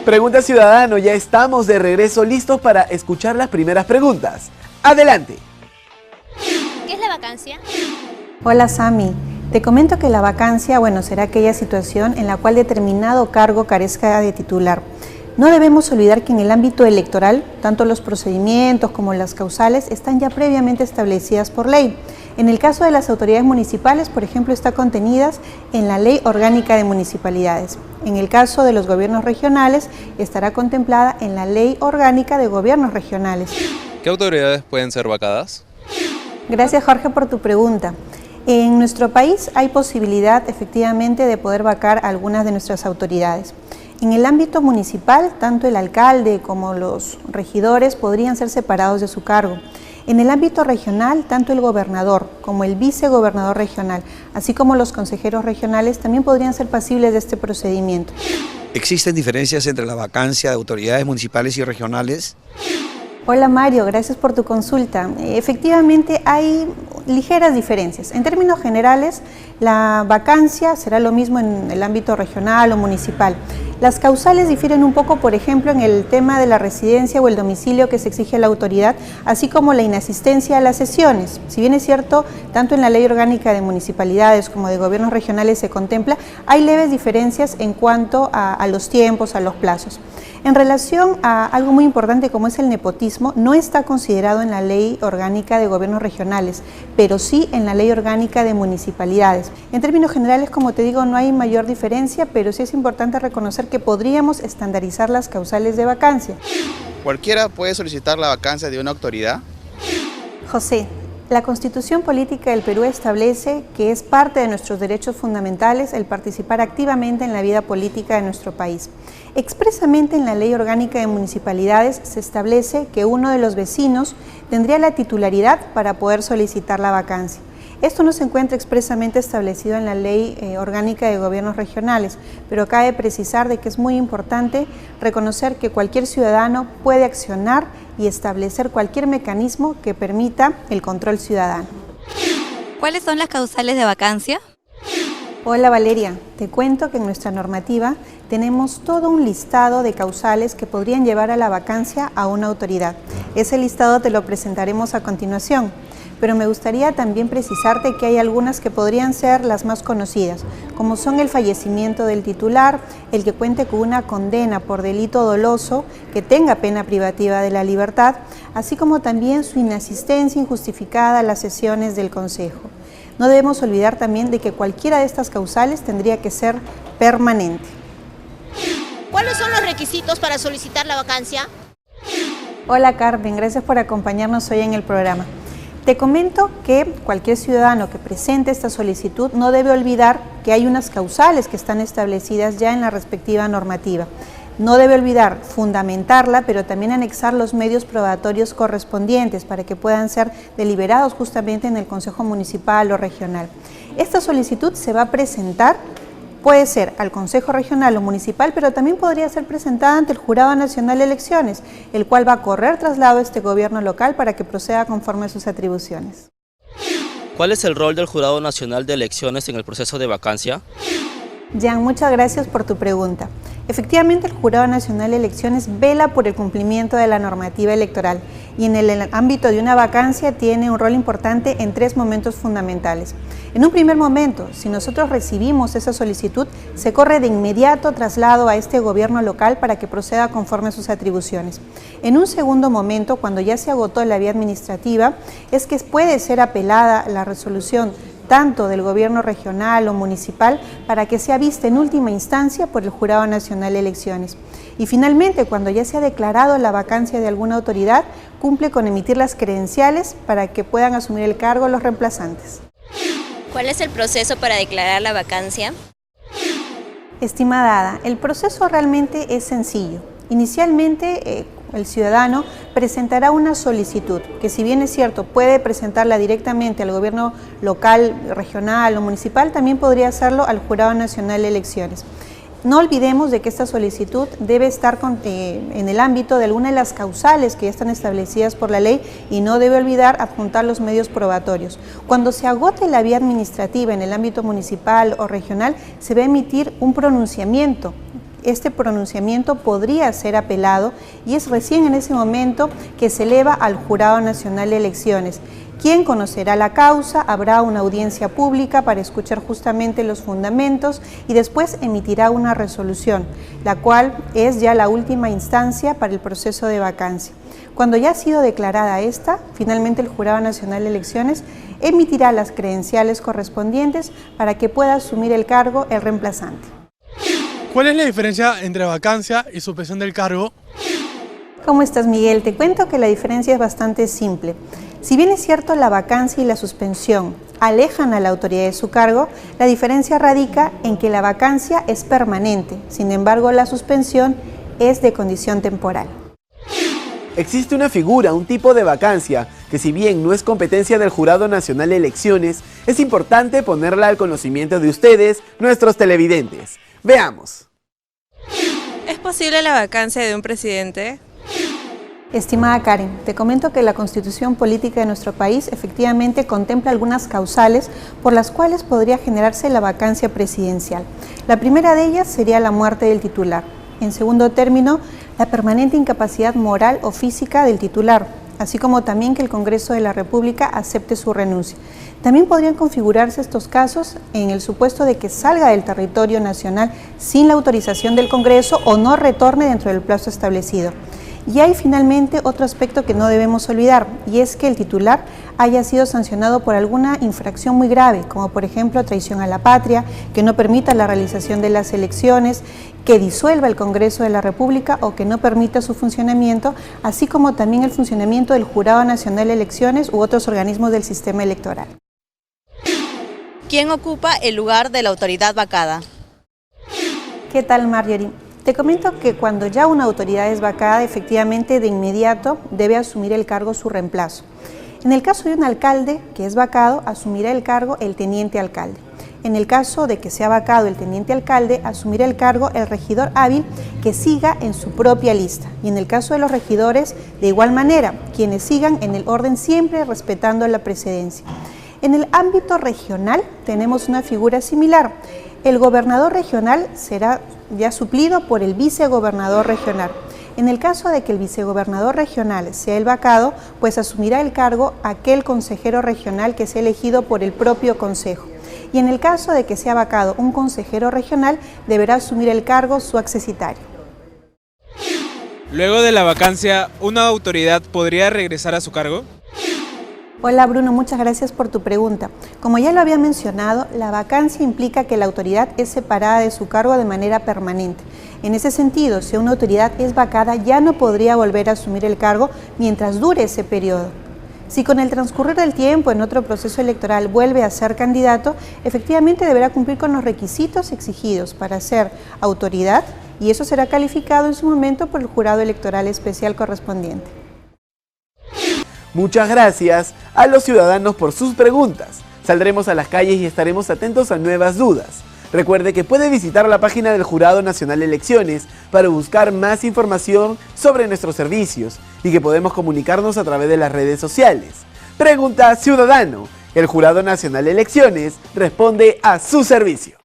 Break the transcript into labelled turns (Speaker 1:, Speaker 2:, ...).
Speaker 1: Pregunta Ciudadano, ya estamos de regreso listos para escuchar las primeras preguntas. ¡Adelante!
Speaker 2: ¿Qué es la vacancia?
Speaker 3: Hola Sami, te comento que la vacancia, será aquella situación en la cual determinado cargo carezca de titular. No debemos olvidar que en el ámbito electoral, tanto los procedimientos como las causales están ya previamente establecidas por ley. En el caso de las autoridades municipales, por ejemplo, está contenidas en la Ley Orgánica de Municipalidades. En el caso de los gobiernos regionales, estará contemplada en la Ley Orgánica de Gobiernos Regionales.
Speaker 4: ¿Qué autoridades pueden ser vacadas?
Speaker 3: Gracias, Jorge, por tu pregunta. En nuestro país hay posibilidad, efectivamente, de poder vacar a algunas de nuestras autoridades. En el ámbito municipal, tanto el alcalde como los regidores podrían ser separados de su cargo. En el ámbito regional, tanto el gobernador como el vicegobernador regional, así como los consejeros regionales, también podrían ser pasibles de este procedimiento.
Speaker 5: ¿Existen diferencias entre la vacancia de autoridades municipales y regionales?
Speaker 3: Hola Mario, gracias por tu consulta. Efectivamente hay ligeras diferencias. En términos generales, la vacancia será lo mismo en el ámbito regional o municipal. Las causales difieren un poco, por ejemplo, en el tema de la residencia o el domicilio que se exige a la autoridad, así como la inasistencia a las sesiones. Si bien es cierto, tanto en la Ley Orgánica de Municipalidades como de Gobiernos Regionales se contempla, hay leves diferencias en cuanto a los tiempos, a los plazos. En relación a algo muy importante como es el nepotismo, no está considerado en la Ley Orgánica de Gobiernos Regionales, pero sí en la Ley Orgánica de Municipalidades. En términos generales, como te digo, no hay mayor diferencia, pero sí es importante reconocer que podríamos estandarizar las causales de vacancia.
Speaker 6: ¿Cualquiera puede solicitar la vacancia de una autoridad?
Speaker 3: José, la Constitución Política del Perú establece que es parte de nuestros derechos fundamentales el participar activamente en la vida política de nuestro país. Expresamente en la Ley Orgánica de Municipalidades se establece que uno de los vecinos tendría la titularidad para poder solicitar la vacancia. Esto no se encuentra expresamente establecido en la Ley Orgánica de Gobiernos Regionales, pero cabe precisar de que es muy importante reconocer que cualquier ciudadano puede accionar y establecer cualquier mecanismo que permita el control ciudadano.
Speaker 2: ¿Cuáles son las causales de vacancia?
Speaker 3: Hola Valeria, te cuento que en nuestra normativa tenemos todo un listado de causales que podrían llevar a la vacancia a una autoridad. Ese listado te lo presentaremos a continuación. Pero me gustaría también precisarte que hay algunas que podrían ser las más conocidas, como son el fallecimiento del titular, el que cuente con una condena por delito doloso, que tenga pena privativa de la libertad, así como también su inasistencia injustificada a las sesiones del Consejo. No debemos olvidar también de que cualquiera de estas causales tendría que ser permanente.
Speaker 2: ¿Cuáles son los requisitos para solicitar la vacancia?
Speaker 3: Hola Carmen, gracias por acompañarnos hoy en el programa. Te comento que cualquier ciudadano que presente esta solicitud no debe olvidar que hay unas causales que están establecidas ya en la respectiva normativa. No debe olvidar fundamentarla, pero también anexar los medios probatorios correspondientes para que puedan ser deliberados justamente en el Consejo Municipal o Regional. Esta solicitud se va a presentar, puede ser al Consejo Regional o Municipal, pero también podría ser presentada ante el Jurado Nacional de Elecciones, el cual va a correr traslado a este gobierno local para que proceda conforme a sus atribuciones.
Speaker 7: ¿Cuál es el rol del Jurado Nacional de Elecciones en el proceso de vacancia?
Speaker 3: Jan, muchas gracias por tu pregunta. Efectivamente, el Jurado Nacional de Elecciones vela por el cumplimiento de la normativa electoral y en el ámbito de una vacancia tiene un rol importante en 3 momentos fundamentales. En un primer momento, si nosotros recibimos esa solicitud, se corre de inmediato traslado a este gobierno local para que proceda conforme a sus atribuciones. En un segundo momento, cuando ya se agotó la vía administrativa, es que puede ser apelada la resolución tanto del gobierno regional o municipal para que sea vista en última instancia por el Jurado Nacional de Elecciones. Y finalmente, cuando ya se ha declarado la vacancia de alguna autoridad, cumple con emitir las credenciales para que puedan asumir el cargo los reemplazantes.
Speaker 2: ¿Cuál es el proceso para declarar la vacancia?
Speaker 3: Estimada Ada, el proceso realmente es sencillo. Inicialmente, el ciudadano presentará una solicitud, que si bien es cierto, puede presentarla directamente al gobierno local, regional o municipal, también podría hacerlo al Jurado Nacional de Elecciones. No olvidemos de que esta solicitud debe estar en el ámbito de alguna de las causales que ya están establecidas por la ley y no debe olvidar adjuntar los medios probatorios. Cuando se agote la vía administrativa en el ámbito municipal o regional, se va a emitir un pronunciamiento. este pronunciamiento podría ser apelado y es recién en ese momento que se eleva al Jurado Nacional de Elecciones. Quien conocerá la causa, habrá una audiencia pública para escuchar justamente los fundamentos y después emitirá una resolución, la cual es ya la última instancia para el proceso de vacancia. Cuando ya ha sido declarada esta, finalmente el Jurado Nacional de Elecciones emitirá las credenciales correspondientes para que pueda asumir el cargo el reemplazante.
Speaker 8: ¿Cuál es la diferencia entre vacancia y suspensión del cargo?
Speaker 3: ¿Cómo estás, Miguel? Te cuento que la diferencia es bastante simple. Si bien es cierto la vacancia y la suspensión alejan a la autoridad de su cargo, la diferencia radica en que la vacancia es permanente, sin embargo la suspensión es de condición temporal.
Speaker 1: Existe una figura, un tipo de vacancia, que si bien no es competencia del Jurado Nacional de Elecciones, es importante ponerla al conocimiento de ustedes, nuestros televidentes. Veamos.
Speaker 9: ¿Es posible la vacancia de un presidente?
Speaker 3: Estimada Karen, te comento que la Constitución Política de nuestro país efectivamente contempla algunas causales por las cuales podría generarse la vacancia presidencial. La primera de ellas sería la muerte del titular. En segundo término, la permanente incapacidad moral o física del titular, así como también que el Congreso de la República acepte su renuncia. También podrían configurarse estos casos en el supuesto de que salga del territorio nacional sin la autorización del Congreso o no retorne dentro del plazo establecido. Y hay finalmente otro aspecto que no debemos olvidar, y es que el titular haya sido sancionado por alguna infracción muy grave, como por ejemplo traición a la patria, que no permita la realización de las elecciones, que disuelva el Congreso de la República o que no permita su funcionamiento, así como también el funcionamiento del Jurado Nacional de Elecciones u otros organismos del sistema electoral.
Speaker 2: ¿Quién ocupa el lugar de la autoridad vacada?
Speaker 3: ¿Qué tal, Marjorie? Te comento que cuando ya una autoridad es vacada, efectivamente de inmediato debe asumir el cargo su reemplazo. En el caso de un alcalde que es vacado, asumirá el cargo el teniente alcalde. En el caso de que sea vacado el teniente alcalde, asumirá el cargo el regidor hábil que siga en su propia lista. Y en el caso de los regidores, de igual manera, quienes sigan en el orden siempre respetando la precedencia. En el ámbito regional tenemos una figura similar. El gobernador regional será ya suplido por el vicegobernador regional. En el caso de que el vicegobernador regional sea el vacado, pues asumirá el cargo aquel consejero regional que sea elegido por el propio consejo. Y en el caso de que sea vacado un consejero regional, deberá asumir el cargo su accesitario.
Speaker 10: Luego de la vacancia, ¿una autoridad podría regresar a su cargo?
Speaker 3: Hola Bruno, muchas gracias por tu pregunta. Como ya lo había mencionado, la vacancia implica que la autoridad es separada de su cargo de manera permanente. En ese sentido, si una autoridad es vacada, ya no podría volver a asumir el cargo mientras dure ese periodo. Si con el transcurrir del tiempo en otro proceso electoral vuelve a ser candidato, efectivamente deberá cumplir con los requisitos exigidos para ser autoridad y eso será calificado en su momento por el jurado electoral especial correspondiente.
Speaker 1: Muchas gracias a los ciudadanos por sus preguntas. Saldremos a las calles y estaremos atentos a nuevas dudas. Recuerde que puede visitar la página del Jurado Nacional de Elecciones para buscar más información sobre nuestros servicios y que podemos comunicarnos a través de las redes sociales. Pregunta Ciudadano. El Jurado Nacional de Elecciones responde a su servicio.